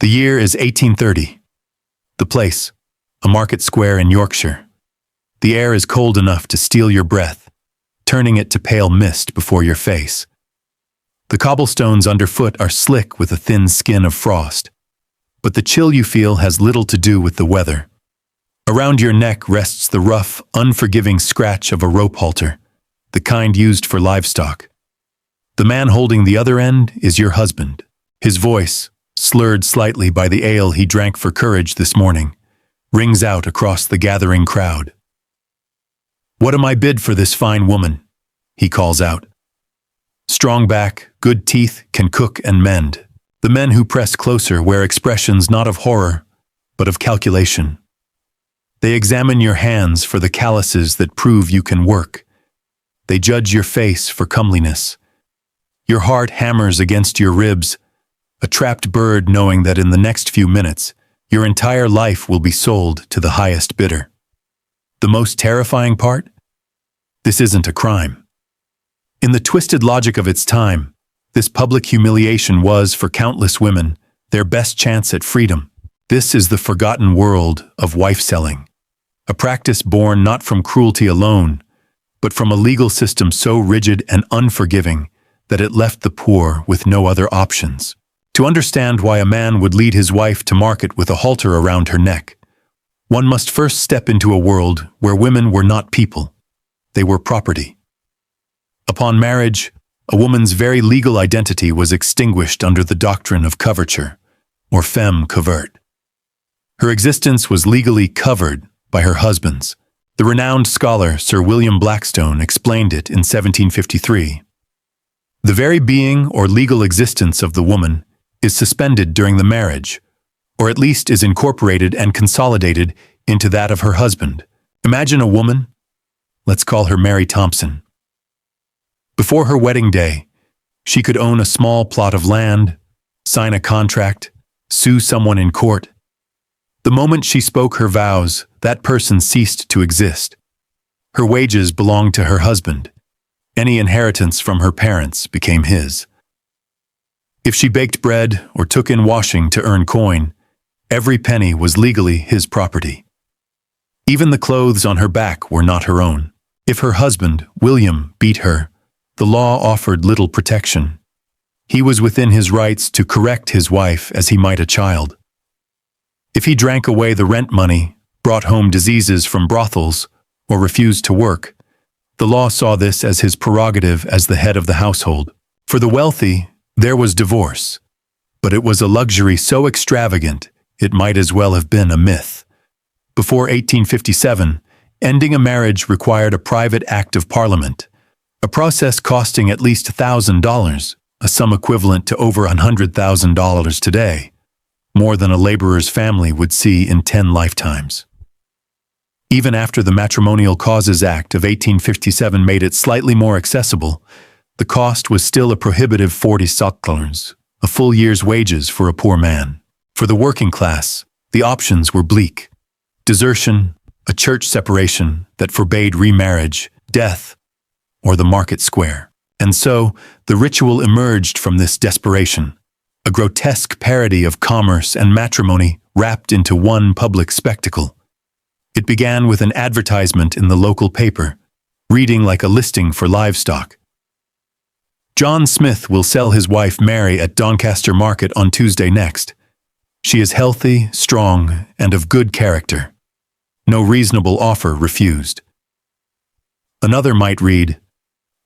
The year is 1830. The place, a market square in Yorkshire. The air is cold enough to steal your breath, turning it to pale mist before your face. The cobblestones underfoot are slick with a thin skin of frost, but the chill you feel has little to do with the weather. Around your neck rests the rough, unforgiving scratch of a rope halter, the kind used for livestock. The man holding the other end is your husband. His voice, slurred slightly by the ale he drank for courage this morning, rings out across the gathering crowd. "What am I bid for this fine woman?" he calls out. Strong back, good teeth, can cook and mend. The men who press closer wear expressions not of horror, but of calculation. They examine your hands for the calluses that prove you can work. They judge your face for comeliness. Your heart hammers against your ribs, a trapped bird knowing that in the next few minutes, your entire life will be sold to the highest bidder. The most terrifying part? This isn't a crime. In the twisted logic of its time, this public humiliation was, for countless women, their best chance at freedom. This is the forgotten world of wife-selling, a practice born not from cruelty alone, but from a legal system so rigid and unforgiving that it left the poor with no other options. To understand why a man would lead his wife to market with a halter around her neck, one must first step into a world where women were not people. They were property. Upon marriage, a woman's very legal identity was extinguished under the doctrine of coverture, or femme covert. Her existence was legally covered by her husband's. The renowned scholar Sir William Blackstone explained it in 1753. The very being or legal existence of the woman is suspended during the marriage, or at least is incorporated and consolidated into that of her husband. Imagine a woman, let's call her Mary Thompson. Before her wedding day, she could own a small plot of land, sign a contract, sue someone in court. The moment she spoke her vows, that person ceased to exist. Her wages belonged to her husband. Any inheritance from her parents became his. If she baked bread or took in washing to earn coin, every penny was legally his property. Even the clothes on her back were not her own. If her husband, William, beat her, the law offered little protection. He was within his rights to correct his wife as he might a child. If he drank away the rent money, brought home diseases from brothels, or refused to work, the law saw this as his prerogative as the head of the household. For the wealthy, there was divorce, but it was a luxury so extravagant it might as well have been a myth. Before 1857, ending a marriage required a private act of parliament, a process costing at least $1,000, a sum equivalent to over $100,000 today, more than a laborer's family would see in 10 lifetimes. Even after the Matrimonial Causes Act of 1857 made it slightly more accessible, the cost was still a prohibitive 40 soklers, a full year's wages for a poor man. For the working class, the options were bleak. Desertion, a church separation that forbade remarriage, death, or the market square. And so, the ritual emerged from this desperation, a grotesque parody of commerce and matrimony wrapped into one public spectacle. It began with an advertisement in the local paper, reading like a listing for livestock. John Smith will sell his wife Mary at Doncaster Market on Tuesday next. She is healthy, strong, and of good character. No reasonable offer refused. Another might read,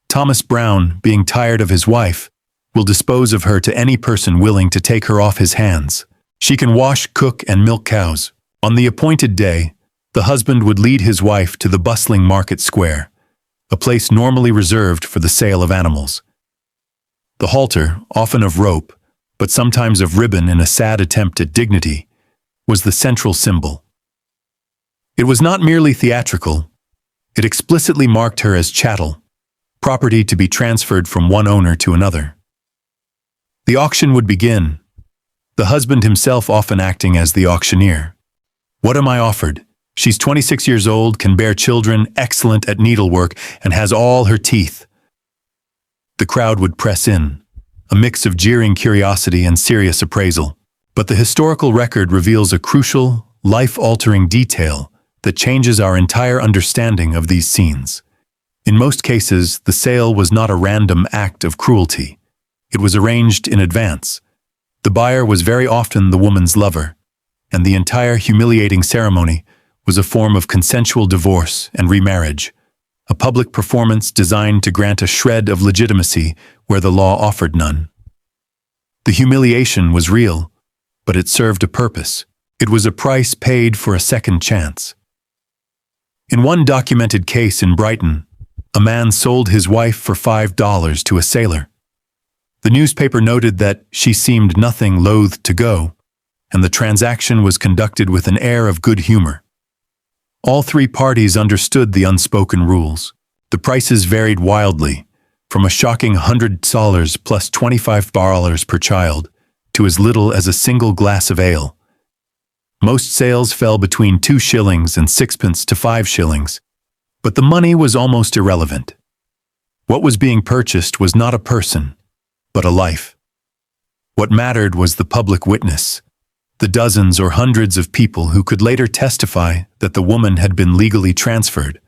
Thomas Brown, being tired of his wife, will dispose of her to any person willing to take her off his hands. She can wash, cook, and milk cows. On the appointed day, the husband would lead his wife to the bustling market square, a place normally reserved for the sale of animals. The halter, often of rope, but sometimes of ribbon in a sad attempt at dignity, was the central symbol. It was not merely theatrical. It explicitly marked her as chattel, property to be transferred from one owner to another. The auction would begin, the husband himself often acting as the auctioneer. What am I offered? She's 26 years old, can bear children, excellent at needlework, and has all her teeth. The crowd would press in, a mix of jeering curiosity and serious appraisal. But the historical record reveals a crucial, life-altering detail that changes our entire understanding of these scenes. In most cases, the sale was not a random act of cruelty. It was arranged in advance. The buyer was very often the woman's lover, and the entire humiliating ceremony was a form of consensual divorce and remarriage, a public performance designed to grant a shred of legitimacy where the law offered none. The humiliation was real, but it served a purpose. It was a price paid for a second chance. In one documented case in Brighton, a man sold his wife for $5 to a sailor. The newspaper noted that she seemed nothing loath to go, and the transaction was conducted with an air of good humor. All three parties understood the unspoken rules. The prices varied wildly, from a shocking $100 plus $25 per child to as little as a single glass of ale. Most sales fell between 2 shillings and 6pence to 5 shillings, but the money was almost irrelevant. What was being purchased was not a person, but a life. What mattered was the public witness, the dozens or hundreds of people who could later testify that the woman had been legally transferred,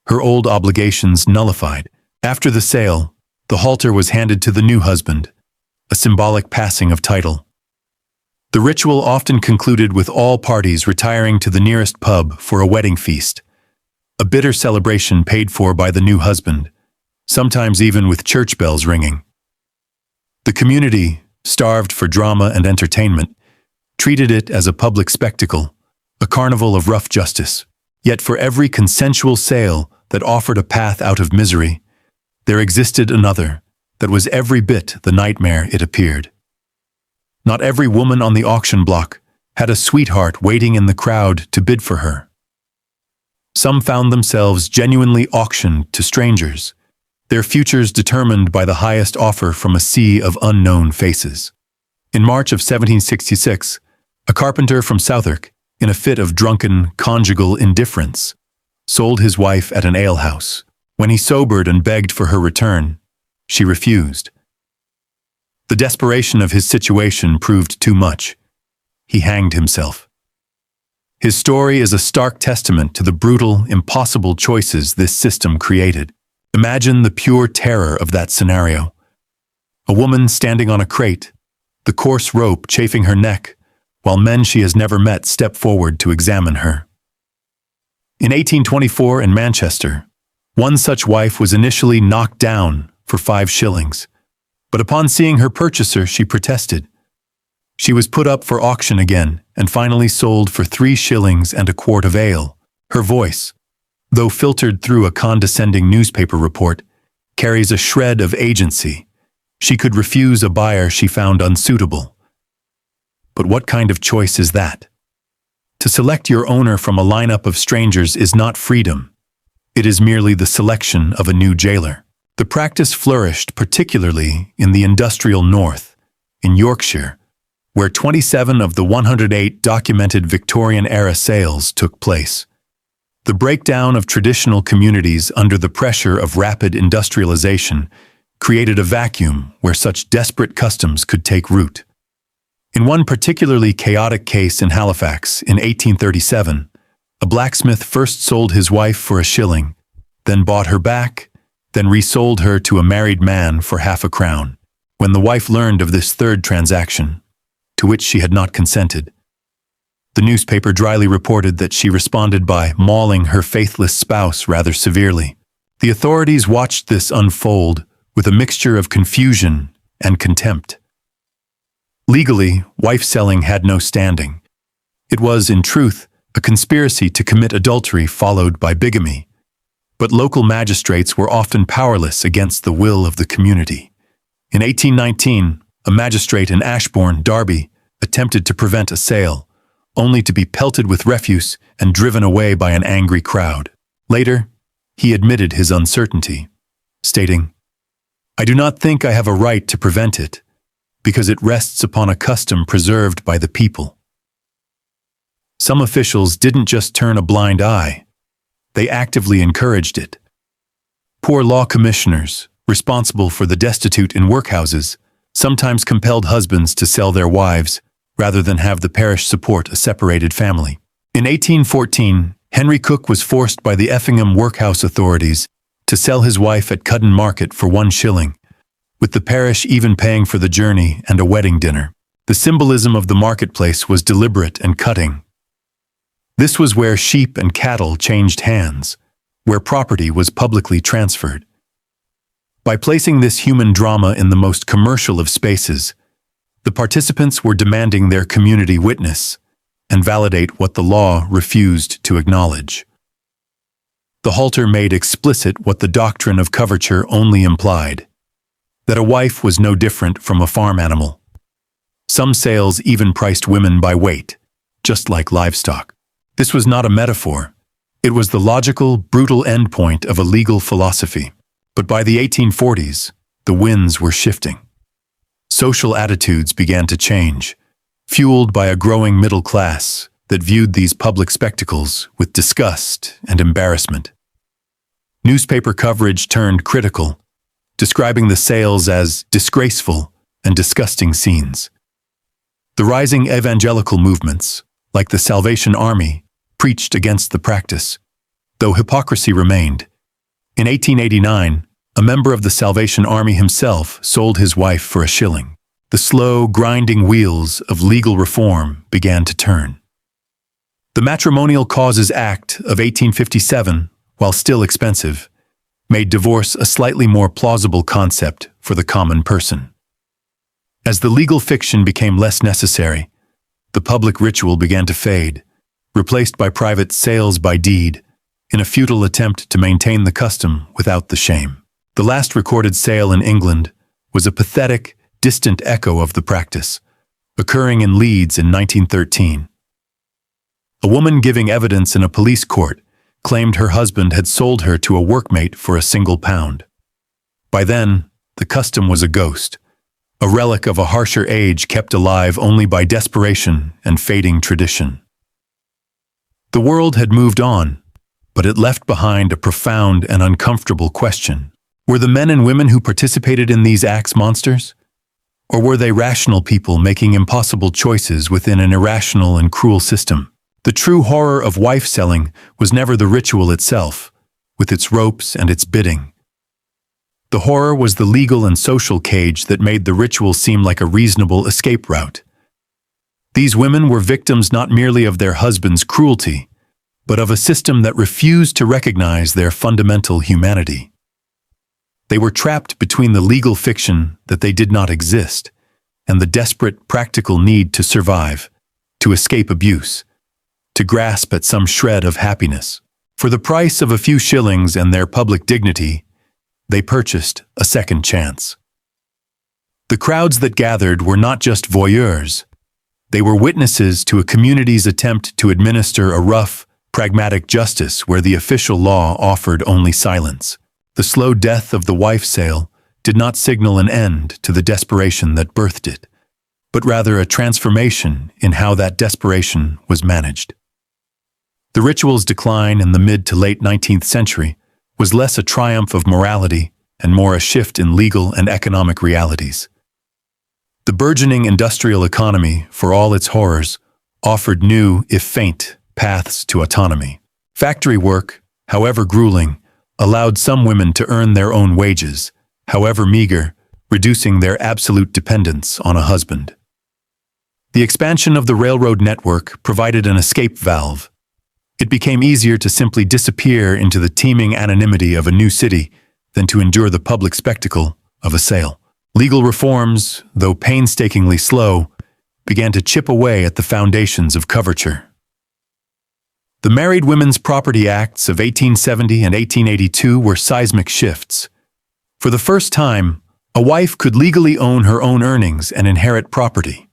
her old obligations nullified. After the sale, the halter was handed to the new husband, a symbolic passing of title. The ritual often concluded with all parties retiring to the nearest pub for a wedding feast, a bitter celebration paid for by the new husband, sometimes even with church bells ringing. The community, starved for drama and entertainment, treated it as a public spectacle, a carnival of rough justice. Yet for every consensual sale that offered a path out of misery, there existed another that was every bit the nightmare it appeared. Not every woman on the auction block had a sweetheart waiting in the crowd to bid for her. Some found themselves genuinely auctioned to strangers, their futures determined by the highest offer from a sea of unknown faces. In March of 1766, a carpenter from Southwark, in a fit of drunken conjugal indifference, sold his wife at an alehouse. When he sobered and begged for her return, she refused. The desperation of his situation proved too much. He hanged himself. His story is a stark testament to the brutal, impossible choices this system created. Imagine the pure terror of that scenario. A woman standing on a crate, the coarse rope chafing her neck, while men she has never met step forward to examine her. In 1824 in Manchester, one such wife was initially knocked down for 5 shillings, but upon seeing her purchaser, she protested. She was put up for auction again and finally sold for 3 shillings and a quart of ale. Her voice, though filtered through a condescending newspaper report, carries a shred of agency. She could refuse a buyer she found unsuitable. But what kind of choice is that? To select your owner from a lineup of strangers is not freedom. It is merely the selection of a new jailer. The practice flourished particularly in the industrial north, in Yorkshire, where 27 of the 108 documented Victorian-era sales took place. The breakdown of traditional communities under the pressure of rapid industrialization created a vacuum where such desperate customs could take root. In one particularly chaotic case in Halifax in 1837, a blacksmith first sold his wife for 1 shilling, then bought her back, then resold her to a married man for half a crown. When the wife learned of this third transaction, to which she had not consented, the newspaper dryly reported that she responded by mauling her faithless spouse rather severely. The authorities watched this unfold with a mixture of confusion and contempt. Legally, wife-selling had no standing. It was, in truth, a conspiracy to commit adultery followed by bigamy. But local magistrates were often powerless against the will of the community. In 1819, a magistrate in Ashbourne, Derby, attempted to prevent a sale, only to be pelted with refuse and driven away by an angry crowd. Later, he admitted his uncertainty, stating, "I do not think I have a right to prevent it, because it rests upon a custom preserved by the people." Some officials didn't just turn a blind eye, they actively encouraged it. Poor law commissioners, responsible for the destitute in workhouses, sometimes compelled husbands to sell their wives, rather than have the parish support a separated family. In 1814, Henry Cook was forced by the Effingham workhouse authorities to sell his wife at Cudden Market for 1 shilling, with the parish even paying for the journey and a wedding dinner. The symbolism of the marketplace was deliberate and cutting. This was where sheep and cattle changed hands, where property was publicly transferred. By placing this human drama in the most commercial of spaces, the participants were demanding their community witness and validate what the law refused to acknowledge. The halter made explicit what the doctrine of coverture only implied, that a wife was no different from a farm animal. Some sales even priced women by weight, just like livestock. This was not a metaphor. It was the logical, brutal endpoint of a legal philosophy. But by the 1840s, the winds were shifting. Social attitudes began to change, fueled by a growing middle class that viewed these public spectacles with disgust and embarrassment. Newspaper coverage turned critical, describing the sales as disgraceful and disgusting scenes. The rising evangelical movements, like the Salvation Army, preached against the practice, though hypocrisy remained. In 1889, a member of the Salvation Army himself sold his wife for 1 shilling. The slow, grinding wheels of legal reform began to turn. The Matrimonial Causes Act of 1857, while still expensive, made divorce a slightly more plausible concept for the common person. As the legal fiction became less necessary, the public ritual began to fade, replaced by private sales by deed, in a futile attempt to maintain the custom without the shame. The last recorded sale in England was a pathetic, distant echo of the practice, occurring in Leeds in 1913. A woman giving evidence in a police court claimed her husband had sold her to a workmate for £1. By then, the custom was a ghost, a relic of a harsher age kept alive only by desperation and fading tradition. The world had moved on, but it left behind a profound and uncomfortable question. Were the men and women who participated in these acts monsters? Or were they rational people making impossible choices within an irrational and cruel system? The true horror of wife selling was never the ritual itself, with its ropes and its bidding. The horror was the legal and social cage that made the ritual seem like a reasonable escape route. These women were victims not merely of their husband's cruelty, but of a system that refused to recognize their fundamental humanity. They were trapped between the legal fiction that they did not exist and the desperate practical need to survive, to escape abuse, to grasp at some shred of happiness. For the price of a few shillings and their public dignity, they purchased a second chance. The crowds that gathered were not just voyeurs. They were witnesses to a community's attempt to administer a rough, pragmatic justice where the official law offered only silence. The slow death of the wife sale did not signal an end to the desperation that birthed it, but rather a transformation in how that desperation was managed. The ritual's decline in the mid to late 19th century was less a triumph of morality and more a shift in legal and economic realities. The burgeoning industrial economy, for all its horrors, offered new, if faint, paths to autonomy. Factory work, however grueling, allowed some women to earn their own wages, however meager, reducing their absolute dependence on a husband. The expansion of the railroad network provided an escape valve. It became easier to simply disappear into the teeming anonymity of a new city than to endure the public spectacle of a sale. Legal reforms, though painstakingly slow, began to chip away at the foundations of coverture. The Married Women's Property Acts of 1870 and 1882 were seismic shifts. For the first time, a wife could legally own her own earnings and inherit property.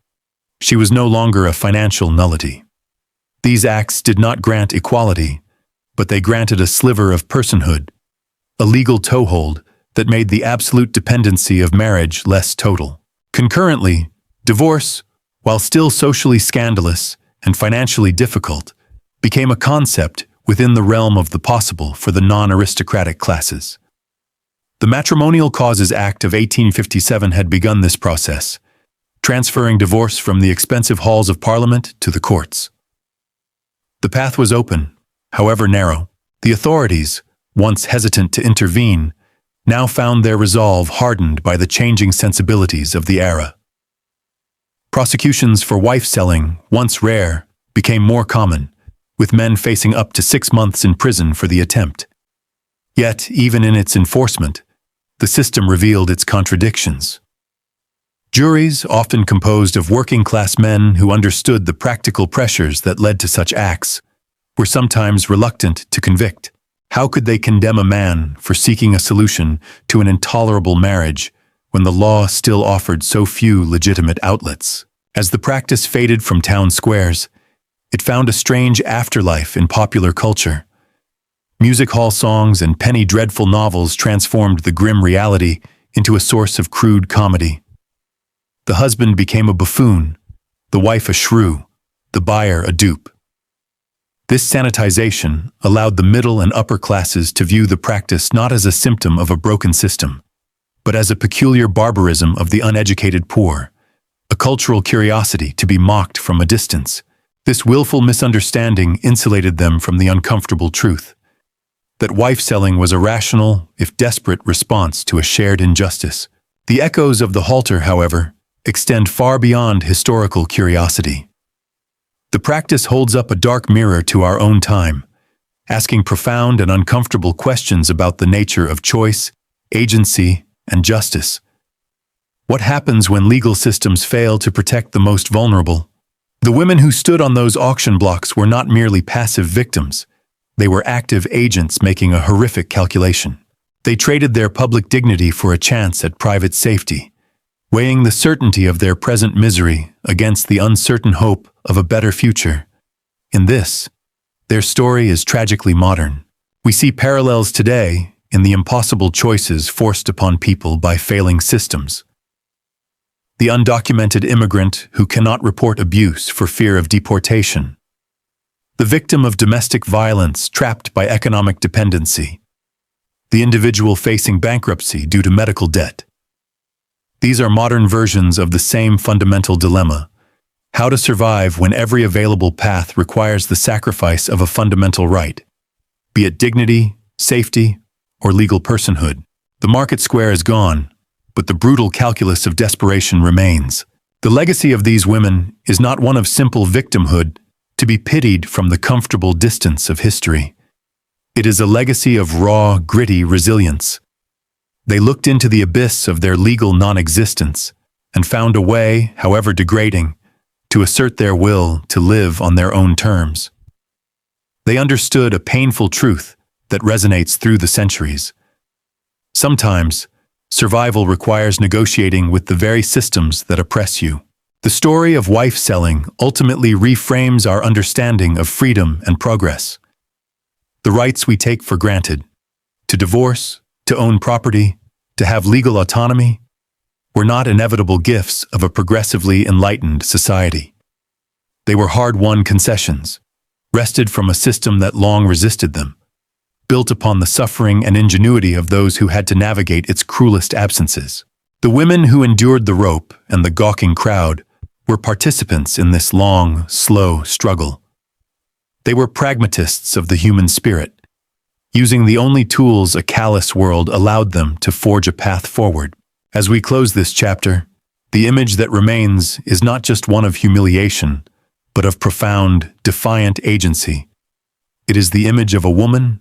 She was no longer a financial nullity. These acts did not grant equality, but they granted a sliver of personhood, a legal toehold that made the absolute dependency of marriage less total. Concurrently, divorce, while still socially scandalous and financially difficult, became a concept within the realm of the possible for the non-aristocratic classes. The Matrimonial Causes Act of 1857 had begun this process, transferring divorce from the expensive halls of Parliament to the courts. The path was open, however narrow. The authorities, once hesitant to intervene, now found their resolve hardened by the changing sensibilities of the era. Prosecutions for wife-selling, once rare, became more common, with men facing up to 6 months in prison for the attempt. Yet, even in its enforcement, the system revealed its contradictions. Juries, often composed of working-class men who understood the practical pressures that led to such acts, were sometimes reluctant to convict. How could they condemn a man for seeking a solution to an intolerable marriage when the law still offered so few legitimate outlets? As the practice faded from town squares, it found a strange afterlife in popular culture. Music hall songs and penny dreadful novels transformed the grim reality into a source of crude comedy. The husband became a buffoon, the wife a shrew, the buyer a dupe. This sanitization allowed the middle and upper classes to view the practice not as a symptom of a broken system, but as a peculiar barbarism of the uneducated poor, a cultural curiosity to be mocked from a distance. This willful misunderstanding insulated them from the uncomfortable truth that wife-selling was a rational, if desperate, response to a shared injustice. The echoes of the halter, however, extend far beyond historical curiosity. The practice holds up a dark mirror to our own time, asking profound and uncomfortable questions about the nature of choice, agency, and justice. What happens when legal systems fail to protect the most vulnerable? The women who stood on those auction blocks were not merely passive victims. They were active agents making a horrific calculation. They traded their public dignity for a chance at private safety, weighing the certainty of their present misery against the uncertain hope of a better future. In this, their story is tragically modern. We see parallels today in the impossible choices forced upon people by failing systems. The undocumented immigrant who cannot report abuse for fear of deportation. The victim of domestic violence trapped by economic dependency. The individual facing bankruptcy due to medical debt. These are modern versions of the same fundamental dilemma: how to survive when every available path requires the sacrifice of a fundamental right, be it dignity, safety, or legal personhood. The market square is gone, but the brutal calculus of desperation remains. The legacy of these women is not one of simple victimhood to be pitied from the comfortable distance of history. It is a legacy of raw, gritty resilience. They looked into the abyss of their legal non-existence and found a way, however degrading, to assert their will to live on their own terms. They understood a painful truth that resonates through the centuries. Sometimes, survival requires negotiating with the very systems that oppress you. The story of wife-selling ultimately reframes our understanding of freedom and progress. The rights we take for granted, to divorce, to own property, to have legal autonomy, were not inevitable gifts of a progressively enlightened society. They were hard-won concessions, wrested from a system that long resisted them, built upon the suffering and ingenuity of those who had to navigate its cruelest absences. The women who endured the rope and the gawking crowd were participants in this long, slow struggle. They were pragmatists of the human spirit, using the only tools a callous world allowed them to forge a path forward. As we close this chapter, the image that remains is not just one of humiliation, but of profound, defiant agency. It is the image of a woman,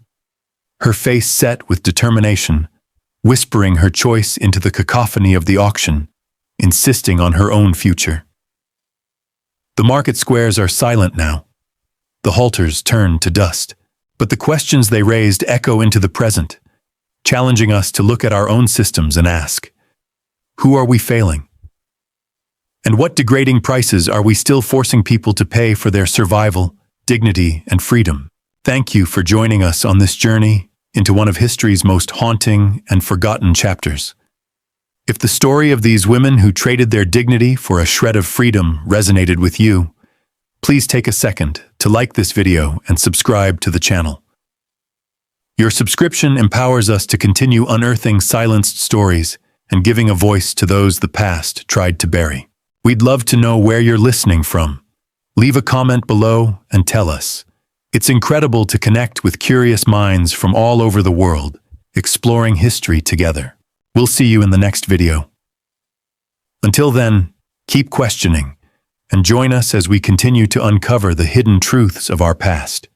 her face set with determination, whispering her choice into the cacophony of the auction, insisting on her own future. The market squares are silent now. The halters turn to dust, but the questions they raised echo into the present, challenging us to look at our own systems and ask, who are we failing? And what degrading prices are we still forcing people to pay for their survival, dignity, and freedom? Thank you for joining us on this journey into one of history's most haunting and forgotten chapters. If the story of these women who traded their dignity for a shred of freedom resonated with you, please take a second to like this video and subscribe to the channel. Your subscription empowers us to continue unearthing silenced stories and giving a voice to those the past tried to bury. We'd love to know where you're listening from. Leave a comment below and tell us. It's incredible to connect with curious minds from all over the world, exploring history together. We'll see you in the next video. Until then, keep questioning and join us as we continue to uncover the hidden truths of our past.